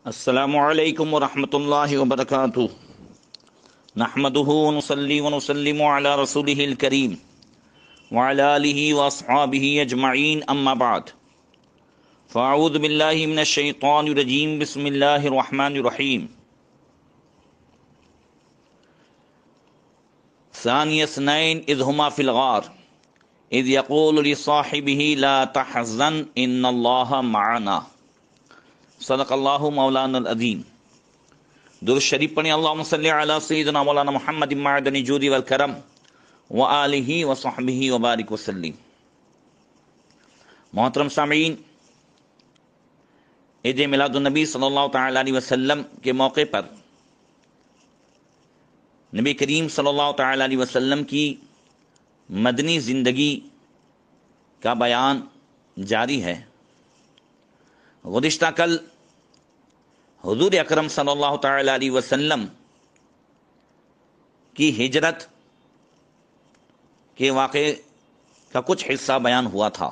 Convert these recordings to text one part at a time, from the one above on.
السلام علیکم ورحمۃ اللہ وبرکاتہ۔ نحمدہ ونصلی ونسلم علی رسولہ الکریم وعلی آلہ واصحابہ اجمعین، اما بعد فاعوذ باللہ من الشیطان الرجیم، بسم اللہ الرحمن الرحیم۔ ثانی اثنین اذ ہما فی الغار اذ یقول لصاحبہ لا تحزن ان اللہ معنا۔ صدق اللہ مولانا العظیم۔ درود شریف پڑھیں، اللہم صلی علی سیدنا مولانا محمد معدن الجود والکرم وآلہ وصحبہ وبارک وسلم۔ محترم سامعین، عید میلاد النبی صلی اللہ تعالی علیہ وسلم کے موقع پر نبی کریم صلی اللہ تعالی علیہ وسلم کی مدنی زندگی کا بیان جاری ہے۔ گزشتہ کل حضور اکرم صلی اللہ تعالی علیہ وسلم کی ہجرت کے واقعے کا کچھ حصہ بیان ہوا تھا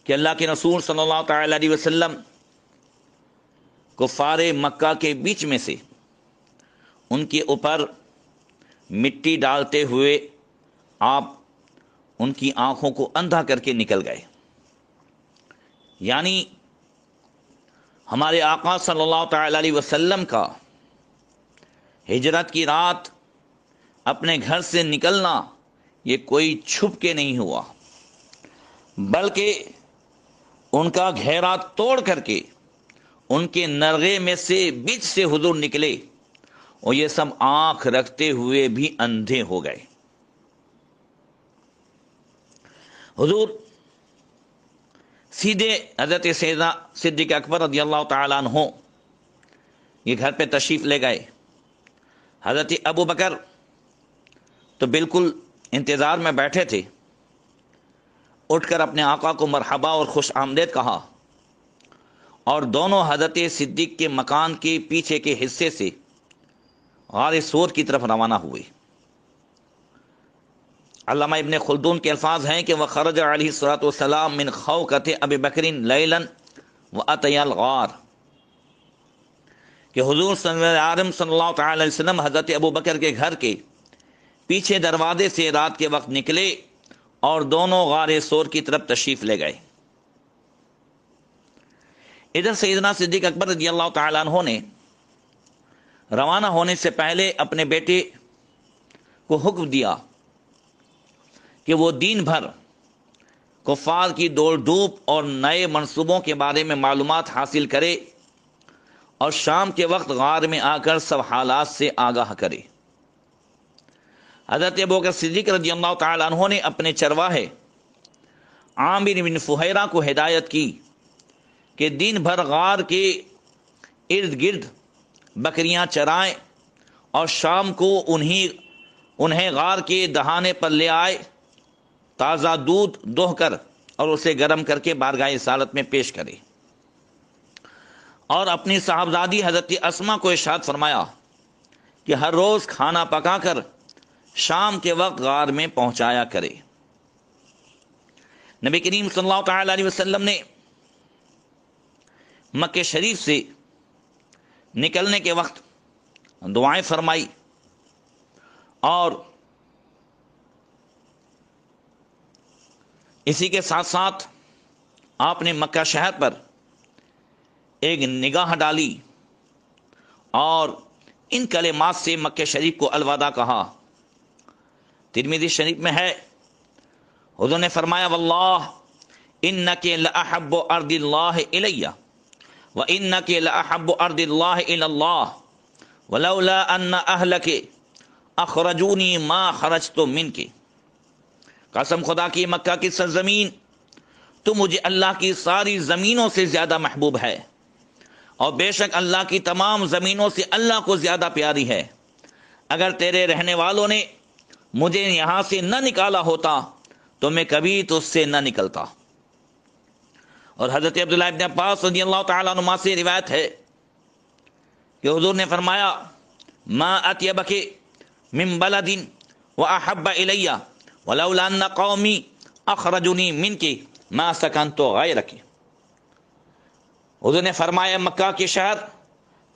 کہ اللہ کے رسول صلی اللہ تعالی علیہ وسلم کفار مکہ کے بیچ میں سے ان کے اوپر مٹی ڈالتے ہوئے آپ ان کی آنکھوں کو اندھا کر کے نکل گئے۔ یعنی ہمارے آقا صلی اللہ تعالی علیہ وسلم کا ہجرت کی رات اپنے گھر سے نکلنا یہ کوئی چھپ کے نہیں ہوا، بلکہ ان کا گھیرا توڑ کر کے ان کے نرغے میں سے بیچ سے حضور نکلے اور یہ سب آنکھ رکھتے ہوئے بھی اندھے ہو گئے۔ حضور سیدھے حضرت سیدنا صدیق اکبر رضی اللہ تعالیٰ عنہ یہ گھر پہ تشریف لے گئے۔ حضرت ابو بکر تو بالکل انتظار میں بیٹھے تھے، اٹھ کر اپنے آقا کو مرحبا اور خوش آمدید کہا اور دونوں حضرت صدیق کے مکان کے پیچھے کے حصے سے غار ثور کی طرف روانہ ہوئے۔ علامہ ابن خلدون کے الفاظ ہیں کہ وَخَرَجَ عَلَيْهِ الصَّلَاةُ وَالسَّلَامُ مِنْ خَوْقَةِ أَبِي بَكْرٍ لَيْلًا وَأَتَيَا الْغَارَ، کہ حضور صلی اللہ تعالی علیہ وسلم حضرت ابو بکر کے گھر کے پیچھے دروازے سے رات کے وقت نکلے اور دونوں غار ثور کی طرف تشریف لے گئے۔ ادھر سیدنا صدیق اکبر رضی اللہ تعالیٰ عنہ نے روانہ ہونے سے پہلے اپنے بیٹے کو حکم دیا کہ وہ دن بھر کفار کی دوڑ دھوپ اور نئے منصوبوں کے بارے میں معلومات حاصل کرے اور شام کے وقت غار میں آ کر سب حالات سے آگاہ کرے۔ حضرت ابوبکر صدیق رضی اللہ تعالیٰ عنہ نے اپنے چرواہے عامر بن فہیرہ کو ہدایت کی کہ دن بھر غار کے ارد گرد بکریاں چرائیں اور شام کو انہیں غار کے دہانے پر لے آئے، تازہ دودھ دوہ کر اور اسے گرم کر کے بارگاہ رسالت میں پیش کرے، اور اپنی صاحبزادی حضرت اسما کو ارشاد فرمایا کہ ہر روز کھانا پکا کر شام کے وقت غار میں پہنچایا کرے۔ نبی کریم صلی اللہ تعالی علیہ وسلم نے مکہ شریف سے نکلنے کے وقت دعائیں فرمائی اور اسی کے ساتھ ساتھ آپ نے مکہ شہر پر ایک نگاہ ڈالی اور ان کلمات سے مکہ شریف کو الوداع کہا۔ ترمذی شریف میں ہے، حضور نے فرمایا واللہ انک لاحب ارض اللہ الی وانک لاحب ارض اللہ الی اللہ ولولا ان اہلک اخرجونی ما خرجت منک۔ قسم خدا کی مکہ کی سرزمین تو مجھے اللہ کی ساری زمینوں سے زیادہ محبوب ہے، اور بے شک اللہ کی تمام زمینوں سے اللہ کو زیادہ پیاری ہے۔ اگر تیرے رہنے والوں نے مجھے یہاں سے نہ نکالا ہوتا تو میں کبھی تجھ سے نہ نکلتا۔ اور حضرت عبداللہ ابن عباس رضی اللہ تعالیٰ عنہ سے روایت ہے کہ حضور نے فرمایا ما اطیبک من بلد واحب الی ولولا ان قومی اخرجونی منک ما سکنت غیرک۔ حضور نے فرمایا مکہ کے شہر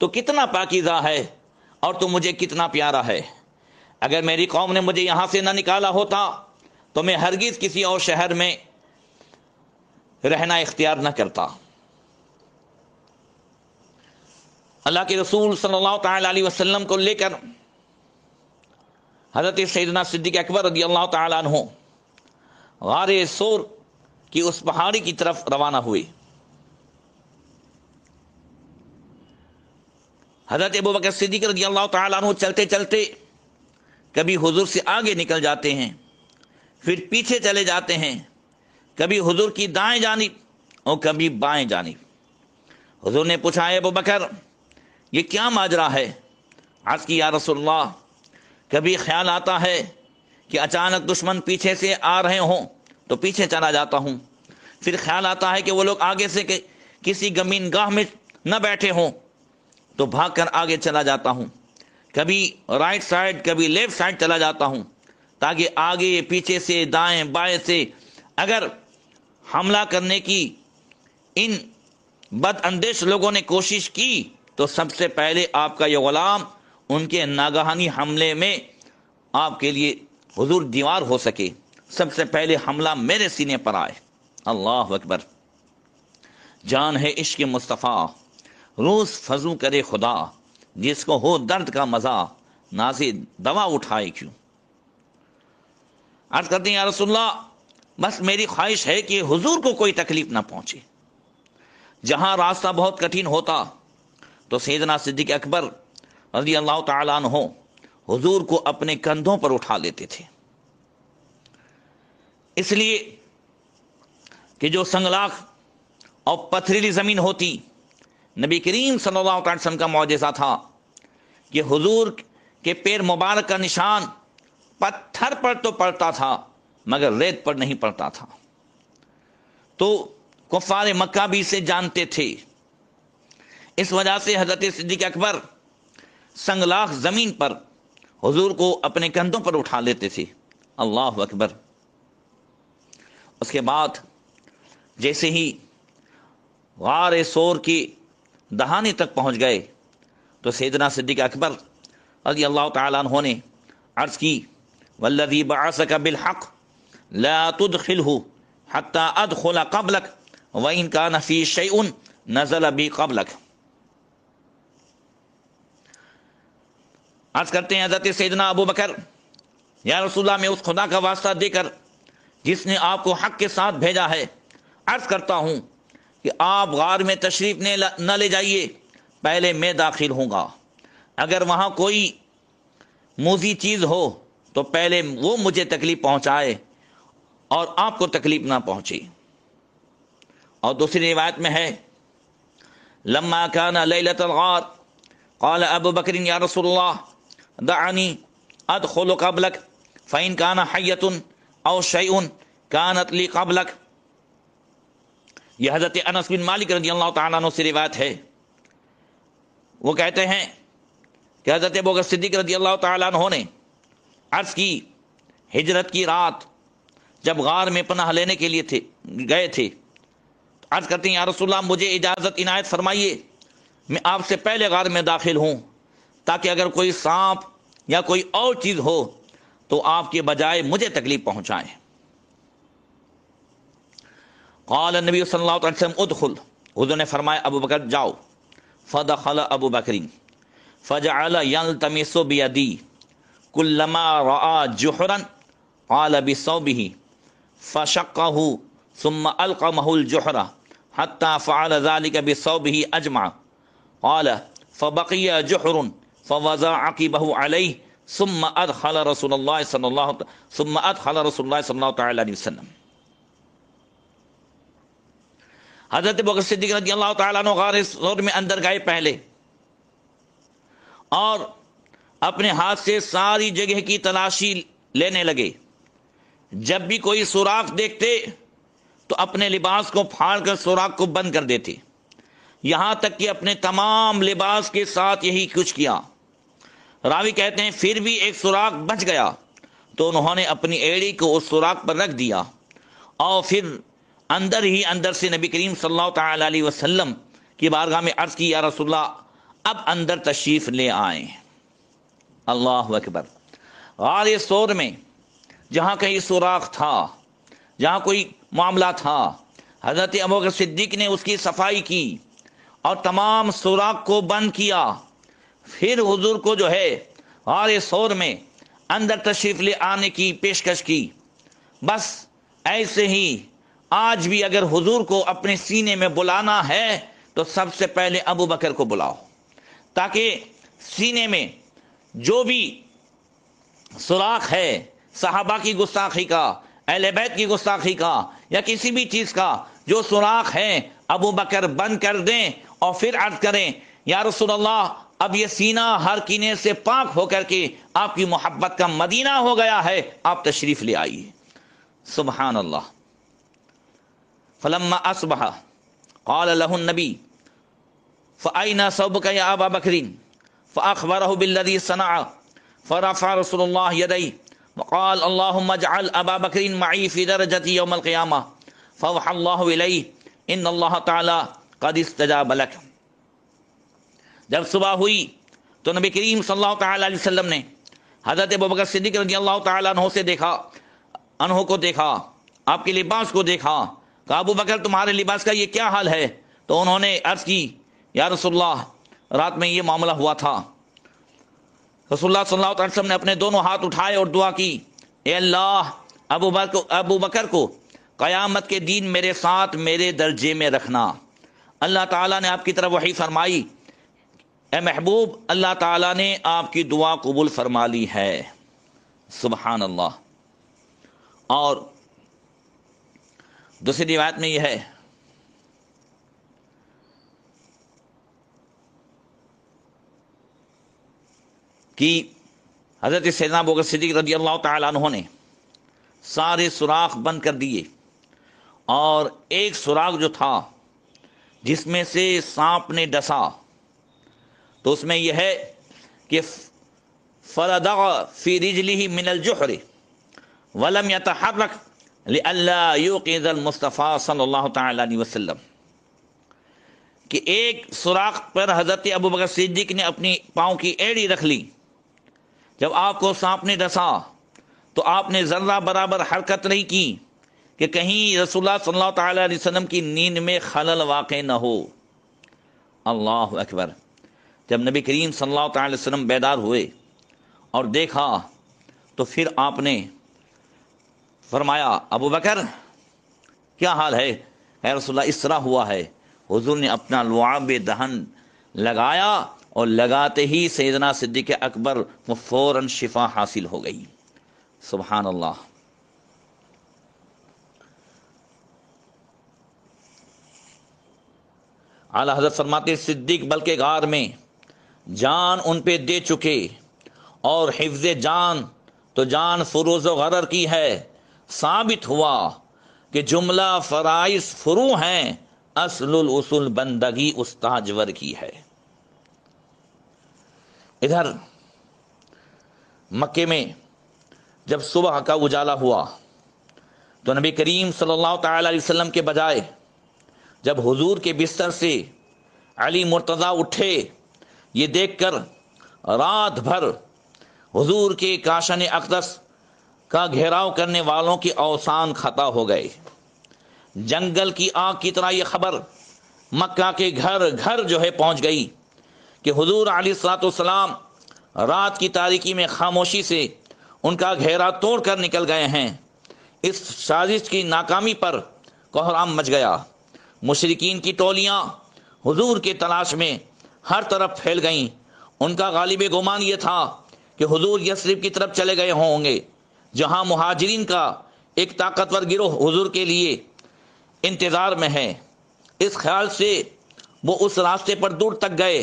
تو کتنا پاکیزہ ہے اور تو مجھے کتنا پیارا ہے، اگر میری قوم نے مجھے یہاں سے نہ نکالا ہوتا تو میں ہرگز کسی اور شہر میں رہنا اختیار نہ کرتا۔ اللہ کے رسول صلی اللہ تعالی علیہ وسلم کو لے کر حضرت سیدنا صدیق اکبر رضی اللہ تعالیٰ عنہ غار سور کی اس پہاڑی کی طرف روانہ ہوئے۔ حضرت ابوبکر صدیق رضی اللہ تعالیٰ عنہ چلتے چلتے کبھی حضور سے آگے نکل جاتے ہیں، پھر پیچھے چلے جاتے ہیں، کبھی حضور کی دائیں جانب اور کبھی بائیں جانب۔ حضور نے پوچھا اے ابوبکر یہ کیا ماجرا ہے؟ عرض کی یا رسول اللہ کبھی خیال آتا ہے کہ اچانک دشمن پیچھے سے آ رہے ہوں تو پیچھے چلا جاتا ہوں، پھر خیال آتا ہے کہ وہ لوگ آگے سے کسی گمین گاہ میں نہ بیٹھے ہوں تو بھاگ کر آگے چلا جاتا ہوں، کبھی رائٹ سائڈ کبھی لیفٹ سائڈ چلا جاتا ہوں تاکہ آگے پیچھے سے دائیں بائیں سے اگر حملہ کرنے کی ان بد اندیش لوگوں نے کوشش کی تو سب سے پہلے آپ کا یہ غلام ان کے ناگہانی حملے میں آپ کے لیے حضور دیوار ہو سکے، سب سے پہلے حملہ میرے سینے پر آئے۔ اللہ اکبر، جان ہے عشق مصطفیٰ روز فضو کرے خدا، جس کو ہو درد کا مزہ نازے دوا اٹھائے کیوں۔ عرض کرتے ہیں یا رسول اللہ بس میری خواہش ہے کہ حضور کو کوئی تکلیف نہ پہنچے۔ جہاں راستہ بہت کٹھن ہوتا تو سیدنا صدیق اکبر رضی اللہ تعالیٰ عنہ حضور کو اپنے کندھوں پر اٹھا لیتے تھے، اس لیے کہ جو سنگلاخ اور پتھریلی زمین ہوتی، نبی کریم صلی اللہ علیہ وسلم کا معجزہ تھا کہ حضور کے پیر مبارک کا نشان پتھر پر تو پڑتا تھا مگر ریت پر نہیں پڑتا تھا، تو کفار مکہ بھی اسے جانتے تھے۔ اس وجہ سے حضرت صدیق اکبر سنگلاخ زمین پر حضور کو اپنے کندھوں پر اٹھا لیتے تھے۔ اللہ اکبر۔ اس کے بعد جیسے ہی غار سور کی دہانے تک پہنچ گئے تو سیدنا صدیق اکبر رضی اللہ تعالیٰ عنہ نے عرض کی والذی بعثک بالحق لا تدخلہ حتی ادخل قبلک وان کان فی شیء نزل بی قبلک۔ عرض کرتے ہیں حضرت سیدنا ابو بکر یا رسول اللہ میں اس خدا کا واسطہ دے کر جس نے آپ کو حق کے ساتھ بھیجا ہے عرض کرتا ہوں کہ آپ غار میں تشریف نہ لے جائیے، پہلے میں داخل ہوں گا، اگر وہاں کوئی موذی چیز ہو تو پہلے وہ مجھے تکلیف پہنچائے اور آپ کو تکلیف نہ پہنچے۔ اور دوسری روایت میں ہے لما کان لیلۃ الغار قال ابو بکر یا رسول اللہ دعنی ادخل قبلک فإن کان حیۃ او شیء کانت لی قبلک۔ یہ حضرت انس بن مالک رضی اللہ تعالیٰ عنہ سے روایت ہے، وہ کہتے ہیں کہ حضرت ابوبکر صدیق رضی اللہ تعالیٰ عنہ نے عرض کی ہجرت کی رات جب غار میں پناہ لینے کے لیے گئے تھے، عرض کرتے ہیں یا رسول اللہ مجھے اجازت عنایت فرمائیے میں آپ سے پہلے غار میں داخل ہوں تاکہ اگر کوئی سانپ یا کوئی اور چیز ہو تو آپ کے بجائے مجھے تکلیف پہنچائیں۔ قال النبی صلی اللہ علیہ وسلم ادخل، حضور نے فرمایا ابو بکر جاؤ۔ فدخل ابو بکر فجعل يلتمس بیدی کلما رأى جحرا قال بثوبه فشقه ثم القمه الجحر حتى فعل ذلك بثوبه اجمع قال فبقي جحر فوضع عقبه عليه ثم ادخل رسول الله صلی اللہ تعالی علیہ وسلم۔ حضرت ابوبکر صدیق رضی اللہ تعالیٰ عنہ غار سور میں اندر گئے پہلے اور اپنے ہاتھ سے ساری جگہ کی تلاشی لینے لگے، جب بھی کوئی سوراخ دیکھتے تو اپنے لباس کو پھاڑ کر سوراخ کو بند کر دیتے، یہاں تک کہ اپنے تمام لباس کے ساتھ یہی کچھ کیا۔ راوی کہتے ہیں پھر بھی ایک سوراخ بچ گیا تو انہوں نے اپنی ایڑی کو اس سوراخ پر رکھ دیا اور پھر اندر ہی اندر سے نبی کریم صلی اللہ تعالی علیہ وسلم کی بارگاہ میں عرض کی یا رسول اللہ اب اندر تشریف لے آئیں۔ اللہ اکبر۔ غار ثور میں جہاں کہیں سوراخ تھا، جہاں کوئی معاملہ تھا، حضرت ابوبکر صدیق نے اس کی صفائی کی اور تمام سوراخ کو بند کیا، پھر حضور کو جو ہے غار ثور میں اندر تشریف لے آنے کی پیشکش کی۔ بس ایسے ہی آج بھی اگر حضور کو اپنے سینے میں بلانا ہے تو سب سے پہلے ابو بکر کو بلاؤ، تاکہ سینے میں جو بھی سوراخ ہے صحابہ کی گستاخی کا، اہل بیت کی گستاخی کا، یا کسی بھی چیز کا جو سوراخ ہے ابو بکر بند کر دیں اور پھر عرض کریں یا رسول اللہ اب یہ سینہ ہر کینے سے پاک ہو کر کے آپ کی محبت کا مدینہ ہو گیا ہے، آپ تشریف لے آئیے۔ سبحان اللہ۔ فلما اصبح قال له النبی فأين ثوبك يا أبا بكر فأخبره بالذي صنع فرفع رسول الله يديه وقال اللهم اجعل أبا بكر معي في درجتي يوم القيامة فأوحى الله إليه إن الله تعالى قد استجاب لك۔ جب صبح ہوئی تو نبی کریم صلی اللہ تعالی علیہ وسلم نے حضرت ابوبکر صدیق رضی اللہ تعالیٰ عنہ کو دیکھا، آپ کے لباس کو دیکھا، کہا ابو بکر تمہارے لباس کا یہ کیا حال ہے؟ تو انہوں نے عرض کی یا رسول اللہ رات میں یہ معاملہ ہوا تھا۔ رسول اللہ صلی اللہ علیہ وسلم نے اپنے دونوں ہاتھ اٹھائے اور دعا کی، اے اللہ ابو بکر کو قیامت کے دن میرے ساتھ میرے درجے میں رکھنا۔ اللہ تعالیٰ نے آپ کی طرف وحی فرمائی، اے محبوب اللہ تعالیٰ نے آپ کی دعا قبول فرما لی ہے۔ سبحان اللہ۔ اور دوسری روایت میں یہ ہے کہ حضرت سیدنا ابوبکر صدیق رضی اللہ تعالیٰ عنہ نے سارے سوراخ بند کر دیے، اور ایک سوراخ جو تھا جس میں سے سانپ نے ڈسا، تو اس میں یہ ہے کہ فردغ فی رجلہ من الجحر ولم یتحرک لئلا یوقظ المصطفیٰ صلی اللہ تعالی علیہ وسلم، کہ ایک سوراخ پر حضرت ابوبکر صدیق نے اپنی پاؤں کی ایڑی رکھ لی۔ جب آپ کو سانپ نے ڈسا تو آپ نے ذرہ برابر حرکت نہیں کی کہ کہیں رسول اللہ صلی اللہ تعالی علیہ وسلم کی نیند میں خلل واقع نہ ہو۔ اللہ اکبر۔ جب نبی کریم صلی اللہ تعالی علیہ وسلم بیدار ہوئے اور دیکھا تو پھر آپ نے فرمایا ابو بکر کیا حال ہے؟ اے رسول اللہ اس طرح ہوا ہے۔ حضور نے اپنا لعاب دہن لگایا اور لگاتے ہی سیدنا صدیق اکبر کو فوراً شفا حاصل ہو گئی۔ سبحان اللہ۔ اعلی حضرت فرماتے صدیق بلکہ غار میں جان ان پہ دے چکے، اور حفظ جان تو جان فروز و غرر کی ہے۔ ثابت ہوا کہ جملہ فرائض فرو ہیں، اصل الاصول بندگی استاجور کی ہے۔ ادھر مکے میں جب صبح کا اجالا ہوا تو نبی کریم صلی اللہ تعالی علیہ وسلم کے بجائے جب حضور کے بستر سے علی مرتضیٰ اٹھے، یہ دیکھ کر رات بھر حضور کے کاشن اقدس کا گھیراؤ کرنے والوں کی اوسان خطا ہو گئے۔ جنگل کی آگ کی طرح یہ خبر مکہ کے گھر گھر جو ہے پہنچ گئی کہ حضور علیہ الصلوۃ والسلام رات کی تاریکی میں خاموشی سے ان کا گھیرا توڑ کر نکل گئے ہیں۔ اس سازش کی ناکامی پر کوہرام مچ گیا۔ مشرکین کی ٹولیاں حضور کی تلاش میں ہر طرف پھیل گئیں۔ ان کا غالب گمان یہ تھا کہ حضور یثرب کی طرف چلے گئے ہوں گے، جہاں مہاجرین کا ایک طاقتور گروہ حضور کے لیے انتظار میں ہے۔ اس خیال سے وہ اس راستے پر دور تک گئے،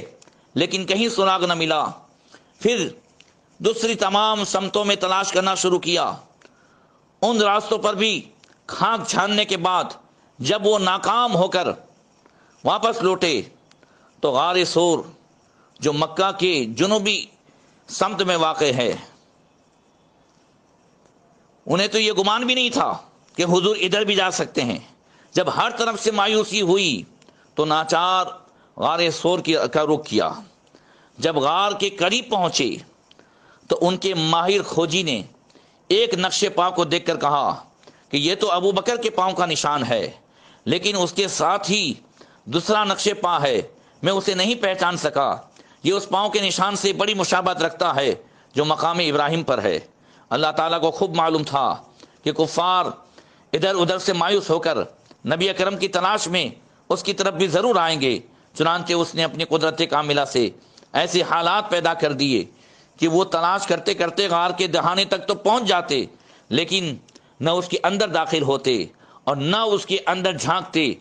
لیکن کہیں سراغ نہ ملا۔ پھر دوسری تمام سمتوں میں تلاش کرنا شروع کیا۔ ان راستوں پر بھی کھانک چھاننے کے بعد جب وہ ناکام ہو کر واپس لوٹے تو غار ثور جو مکہ کے جنوبی سمت میں واقع ہے، انہیں تو یہ گمان بھی نہیں تھا کہ حضور ادھر بھی جا سکتے ہیں۔ جب ہر طرف سے مایوسی ہوئی تو ناچار غار سور کا رخ کیا۔ جب غار کے قریب پہنچے تو ان کے ماہر کھوجی نے ایک نقش پاؤں کو دیکھ کر کہا کہ یہ تو ابو بکر کے پاؤں کا نشان ہے، لیکن اس کے ساتھ ہی دوسرا نقش پا ہے، میں اسے نہیں پہچان سکا، یہ اس پاؤں کے نشان سے بڑی مشابہت رکھتا ہے جو مقام ابراہیم پر ہے۔ اللہ تعالیٰ کو خوب معلوم تھا کہ کفار ادھر ادھر سے مایوس ہو کر نبی اکرم کی تلاش میں اس کی طرف بھی ضرور آئیں گے، چنانچہ اس نے اپنی قدرت کاملہ سے ایسے حالات پیدا کر دیے کہ وہ تلاش کرتے کرتے غار کے دہانے تک تو پہنچ جاتے، لیکن نہ اس کے اندر داخل ہوتے اور نہ اس کے اندر جھانکتے،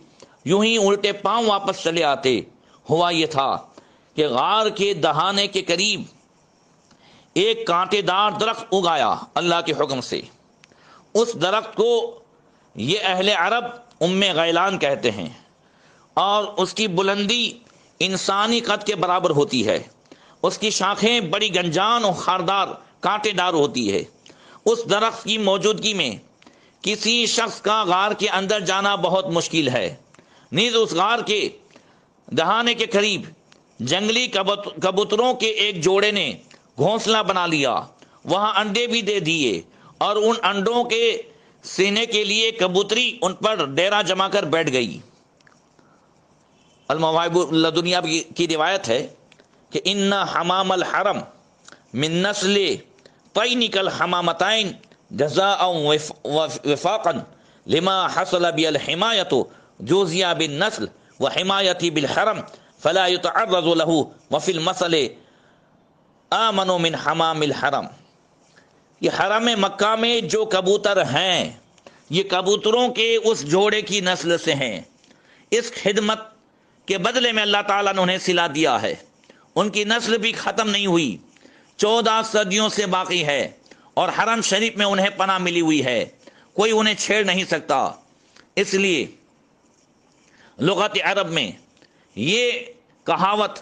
یوں ہی الٹے پاؤں واپس چلے آتے۔ ہوا یہ تھا کہ غار کے دہانے کے قریب ایک کانٹے دار درخت اگایا اللہ کے حکم سے۔ اس درخت کو یہ اہل عرب ام غیلان کہتے ہیں، اور اس کی بلندی انسانی قد کے برابر ہوتی ہے۔ اس کی شاخیں بڑی گنجان اور خاردار کانٹے دار ہوتی ہے۔ اس درخت کی موجودگی میں کسی شخص کا غار کے اندر جانا بہت مشکل ہے۔ نیز اس غار کے دہانے کے قریب جنگلی کبوتروں کے ایک جوڑے نے گھونسلہ بنا لیا، وہاں انڈے بھی دے دیے، اور ان انڈوں کے سینے کے لیے کبوتری ان پر ڈیرا جما کر بیٹھ گئی۔ المواہب لدنیا کی روایت ہے کہ ان حمام الحرم من نسل طینک الحمامتین جزاء وفاقا لما حصل بی الحمایت جوزیا بالنسل وحمایتی بالحرم فلا يتعرض له وفی المثل آمنوا من حمام الحرم۔ یہ حرم مکہ میں جو کبوتر ہیں یہ کبوتروں کے اس جوڑے کی نسل سے ہیں۔ اس خدمت کے بدلے میں اللہ تعالیٰ نے انہیں صلہ دیا ہے، ان کی نسل بھی ختم نہیں ہوئی، 14 صدیوں سے باقی ہے، اور حرم شریف میں انہیں پناہ ملی ہوئی ہے، کوئی انہیں چھیڑ نہیں سکتا۔ اس لیے لغت عرب میں یہ کہاوت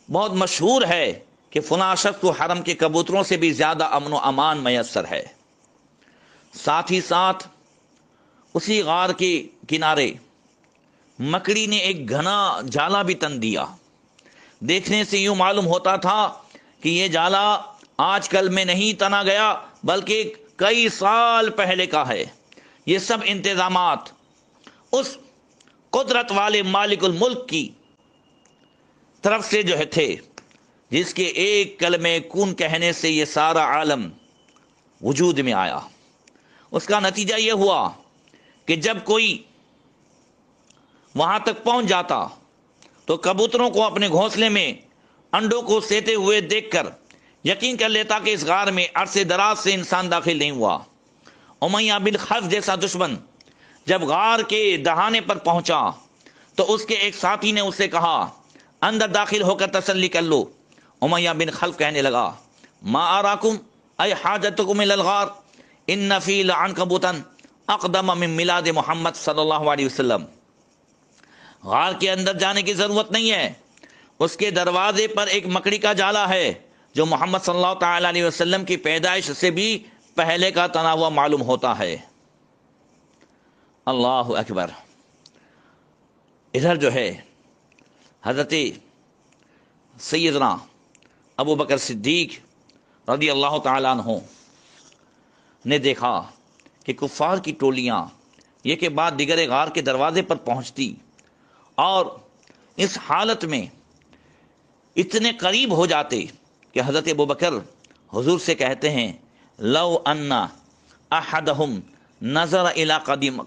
بہت مشہور ہے کہ فلاں شخص کو حرم کے کبوتروں سے بھی زیادہ امن و امان میسر ہے۔ ساتھ ہی ساتھ اسی غار کے کنارے مکڑی نے ایک گھنا جالا بھی تن دیا۔ دیکھنے سے یوں معلوم ہوتا تھا کہ یہ جالا آج کل میں نہیں تنا گیا بلکہ کئی سال پہلے کا ہے۔ یہ سب انتظامات اس قدرت والے مالک الملک کی طرف سے جو ہے تھے، جس کے ایک کلمے کن کہنے سے یہ سارا عالم وجود میں آیا۔ اس کا نتیجہ یہ ہوا کہ جب کوئی وہاں تک پہنچ جاتا تو کبوتروں کو اپنے گھونسلے میں انڈوں کو سیتے ہوئے دیکھ کر یقین کر لیتا کہ اس غار میں عرصے دراز سے انسان داخل نہیں ہوا۔ امیہ بن خلف جیسا دشمن جب غار کے دہانے پر پہنچا تو اس کے ایک ساتھی نے اسے کہا اندر داخل ہو کر تسلی کر لو۔ امیہ بن خلف کہنے لگا ما اراکم ای حاجتکم الی الغار ان فی لعنکبوتا اقدم من میلاد محمد صلی اللہ علیہ وسلم۔ غار کے اندر جانے کی ضرورت نہیں ہے، اس کے دروازے پر ایک مکڑی کا جالا ہے جو محمد صلی اللہ تعالی علیہ وسلم کی پیدائش سے بھی پہلے کا تنا ہوا معلوم ہوتا ہے۔ اللہ اکبر۔ ادھر جو ہے حضرت سیدنا ابو بکر صدیق رضی اللہ تعالیٰ عنہ نے دیکھا کہ کفار کی ٹولیاں یہ کے بعد دیگر غار کے دروازے پر پہنچتی، اور اس حالت میں اتنے قریب ہو جاتے کہ حضرت ابو بکر حضور سے کہتے ہیں لو ان احدہم نظر الی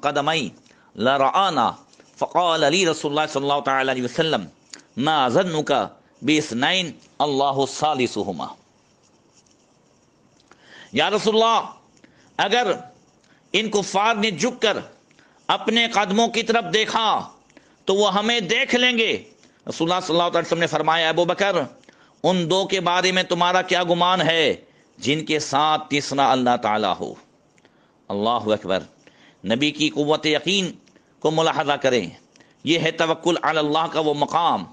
قدمی لرآنا فقال علی رسول اللہ صلی اللہ تعالی علیہ وسلم ما ظنک باثنین اللہ ثالثہما۔ یا رسول اللہ، اگر ان کفار نے جھک کر اپنے قدموں کی طرف دیکھا تو وہ ہمیں دیکھ لیں گے۔ رسول اللہ صلی اللہ علیہ وسلم نے فرمایا ابو بکر ان دو کے بارے میں تمہارا کیا گمان ہے جن کے ساتھ تیسرا اللہ تعالیٰ ہو۔ اللہ اکبر۔ نبی کی قوت یقین کو ملاحظہ کریں، یہ ہے توکل علی اللہ کا وہ مقام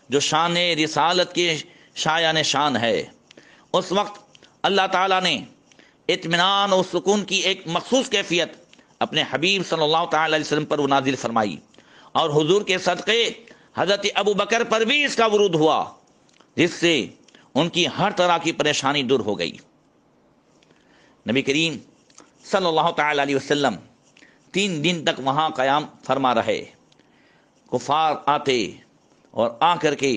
جو شان رسالت کے شایان شان ہے۔ اس وقت اللہ تعالیٰ نے اطمینان اور سکون کی ایک مخصوص کیفیت اپنے حبیب صلی اللہ تعالی علیہ وسلم پر نازل فرمائی، اور حضور کے صدقے حضرت ابو بکر پر بھی اس کا ورود ہوا، جس سے ان کی ہر طرح کی پریشانی دور ہو گئی۔ نبی کریم صلی اللہ تعالی علیہ وسلم 3 دن تک وہاں قیام فرما رہے۔ کفار آتے اور آ کر کے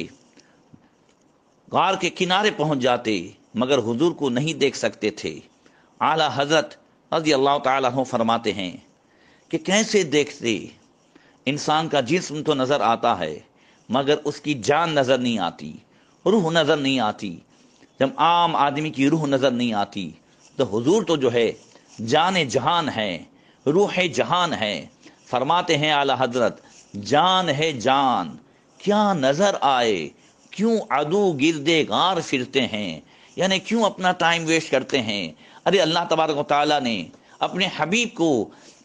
غار کے کنارے پہنچ جاتے، مگر حضور کو نہیں دیکھ سکتے تھے۔ اعلیٰ حضرت رضی اللہ تعالیٰ عنہ فرماتے ہیں کہ کیسے دیکھتے، انسان کا جسم تو نظر آتا ہے مگر اس کی جان نظر نہیں آتی، روح نظر نہیں آتی۔ جب عام آدمی کی روح نظر نہیں آتی تو حضور تو جو ہے جان جہان ہے، روح جہان ہے۔ فرماتے ہیں اعلیٰ حضرت، جان ہے جان، کیا نظر آئے، کیوں عدو گردے غار پھرتے ہیں، یعنی کیوں اپنا ٹائم ویسٹ کرتے ہیں۔ ارے اللہ تبارک و تعالیٰ نے اپنے حبیب کو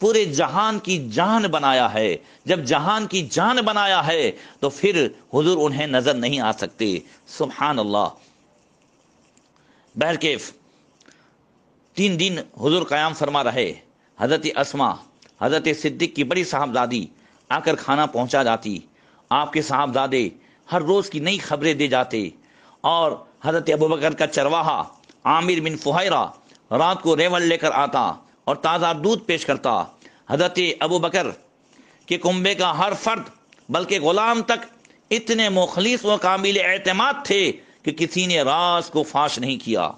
پورے جہان کی جان بنایا ہے، جب جہان کی جان بنایا ہے تو پھر حضور انہیں نظر نہیں آ سکتے۔ سبحان اللہ۔ بہرکیف 3 دن حضور قیام فرما رہے۔ حضرت اسما، حضرت صدیق کی بڑی صاحبزادی آ کر کھانا پہنچا جاتی، آپ کے صاحبزادے ہر روز کی نئی خبریں دے جاتے، اور حضرت ابوبکر کا چرواہا عامر بن فہیرہ رات کو ریوڑ لے کر آتا اور تازہ دودھ پیش کرتا۔ حضرت ابوبکر کے کنبے کا ہر فرد بلکہ غلام تک اتنے مخلص و قابل اعتماد تھے کہ کسی نے راز کو فاش نہیں کیا۔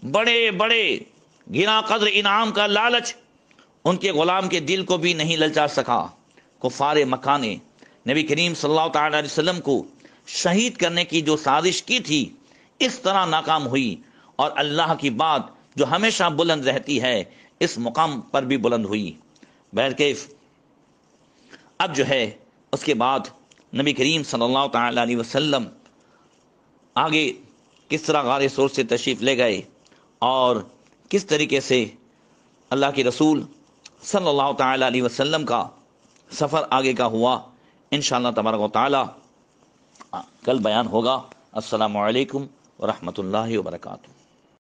بڑے بڑے گنا قدر انعام کا لالچ ان کے غلام کے دل کو بھی نہیں للچا سکا۔ کفار مکہ نے نبی کریم صلی اللہ تعالی علیہ وسلم کو شہید کرنے کی جو سازش کی تھی، اس طرح ناکام ہوئی، اور اللہ کی بات جو ہمیشہ بلند رہتی ہے اس مقام پر بھی بلند ہوئی۔ بہرکیف اب جو ہے اس کے بعد نبی کریم صلی اللہ تعالی علیہ وسلم آگے کس طرح غار ثور سے تشریف لے گئے اور کس طریقے سے اللہ کے رسول صلی اللہ تعالی علیہ وسلم کا سفر آگے کا ہوا، انشاءاللہ تبارک و تعالی کل بیان ہوگا۔ السلام علیکم ورحمۃ اللہ وبرکاتہ۔